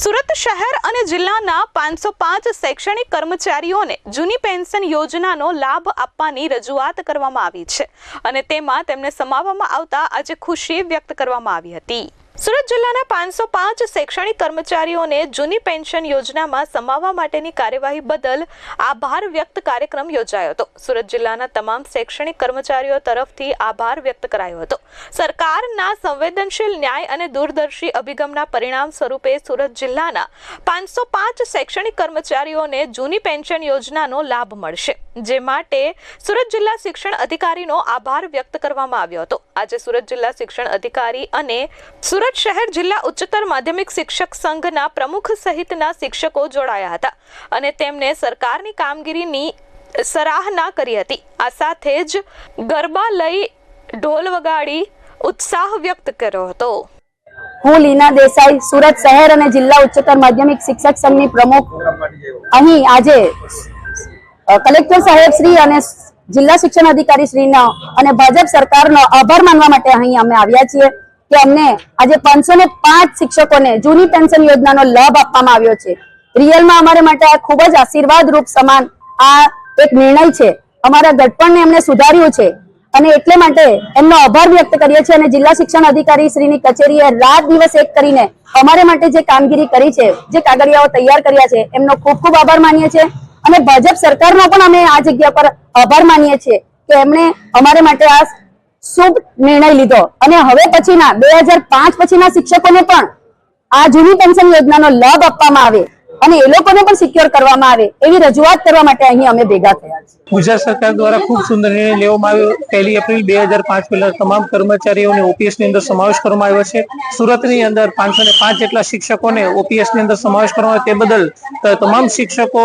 સુરત શહેર અને જિલ્લાના 505 શૈક્ષણિક કર્મચારીઓને જૂની પેન્શન યોજનાનો લાભ આપવાની રજૂઆત કરવામાં આવી છે અને તેમાં તેમને સમાવવામાં આવતા આજે ખુશી વ્યક્ત કરવામાં આવી હતી। સુરત જિલ્લાના 505 શૈક્ષણિક કર્મચારીઓને જૂની પેન્શન યોજનામાં સમાવવા માટેની કાર્યવાહી બદલ આભાર વ્યક્ત કાર્યક્રમ યોજાયો હતો। સુરત જિલ્લાના તમામ શૈક્ષણિક કર્મચારીઓ તરફથી આભાર વ્યક્ત કરાયો હતો। સરકારના સંવેદનશીલ ન્યાય અને દૂરદર્શી અભિગમના પરિણામ સ્વરૂપે સુરત જિલ્લાના 505 શૈક્ષણિક કર્મચારીઓને જૂની પેન્શન યોજનાનો લાભ મળશે, જે માટે સુરત જિલ્લા શિક્ષણ અધિકારીનો આભાર વ્યક્ત કરવામાં આવ્યો હતો। આજે સુરત જિલ્લા શિક્ષણ અધિકારી અને સુરત શહેર જિલ્લા ઉચ્ચતર માધ્યમિક શિક્ષક સંઘના પ્રમુખ સહિતના શિક્ષકો જોડાયા હતા અને તેમને સરકારની કામગીરીની સરાહના કરી હતી। આ સાથે જ ગરબા લઈ ઢોલ વગાડી ઉત્સાહ વ્યક્ત કર્યો હતો। હું લીના દેસાઈ, સુરત શહેર અને જિલ્લા ઉચ્ચતર માધ્યમિક શિક્ષક સંઘની પ્રમુખ અહીં આજે કલેક્ટર સાહેબ શ્રી અને જિલ્લા શિક્ષણ અધિકારી શ્રીનો અને ભાજપ સરકારનો આભાર માનવા માટે અહીં અમે આવ્યા છીએ કે અમને આજે 505 શિક્ષકોને જૂની પેન્શન યોજનાનો લાભ આપવામાં આવ્યો છે। રિયલમાં અમારે માટે આ ખૂબ જ આશીર્વાદ રૂપ સમાન આ એક નિર્ણય છે। અમારા ઘડપણને એમણે સુધાર્યું છે અને એટલે માટે એમનો આભાર વ્યક્ત કરીએ છીએ અને જિલ્લા શિક્ષણ અધિકારી શ્રીની કચેરીએ રાત દિવસ એક કરીને અમારે માટે જે કામગીરી કરી છે, જે કાગળિયાઓ તૈયાર કર્યા છે, એમનો ખૂબ ખૂબ આભાર માનીએ છીએ અને ભાજપ સરકારનો પણ અમે આ જગ્યા પર આભાર માનીએ છીએ કે એમણે અમારે માટે આ શુભ નિર્ણય લીધો અને હવે પછીના 2005 પછીના શિક્ષકોને પણ આ જૂની પેન્શન યોજનાનો લાભ આપવામાં આવે અને એ લોકોને પણ સિક્યોર કરવામાં આવે એવી રજૂઆત કરવા માટે અહીં અમે ભેગા થયા છીએ। ગુજરાત સરકાર દ્વારા ખૂબ સુંદર નિર્ણય લેવામાં આવ્યો। 1 એપ્રિલ 2005 પહેલા તમામ કર્મચારીઓને ઓપીએસ ની અંદર સમાવેશ કરવામાં આવ્યો છે। સુરતની અંદર 505 જેટલા શિક્ષકોને ઓપીએસ ની અંદર સમાવેશ કરવામાં આવ્યો, તે બદલ તમામ શિક્ષકો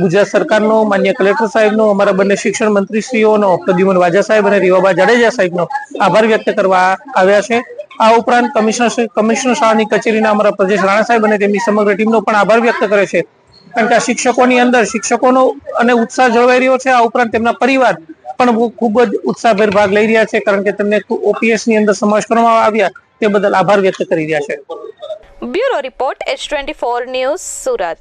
ગુજરાત સરકારનો, માન્ય કલેક્ટર સાહેબનો, અમારા બંને શિક્ષણ મંત્રીશ્રીઓનો પ્રદ્યુમન વાજા સાહેબ અને રીવાબા જાડેજા સાહેબનો આભાર વ્યક્ત કરવા આવ્યા છે। આ ઉપરાંત કમિશનર શાળાની કચેરીના અમારા પ્રદેશ રાણા સાહેબ અને તેમની સમગ્ર ટીમનો પણ આભાર વ્યક્ત કરે છે, કારણ કે આ શિક્ષકોની અંદર શિક્ષકોનો અને ઉત્સાહ જળવાઈ રહ્યો છે। આ ઉપરાંત તેમના પરિવાર પણ ખૂબ જ ઉત્સાહભેર ભાગ લઈ રહ્યા છે, કારણ કે તેમને ઓપીએસ ની અંદર સમાવેશ કરવામાં આવ્યા તે બદલ આભાર વ્યક્ત કરી રહ્યા છે। Bureau report H24 news Surat.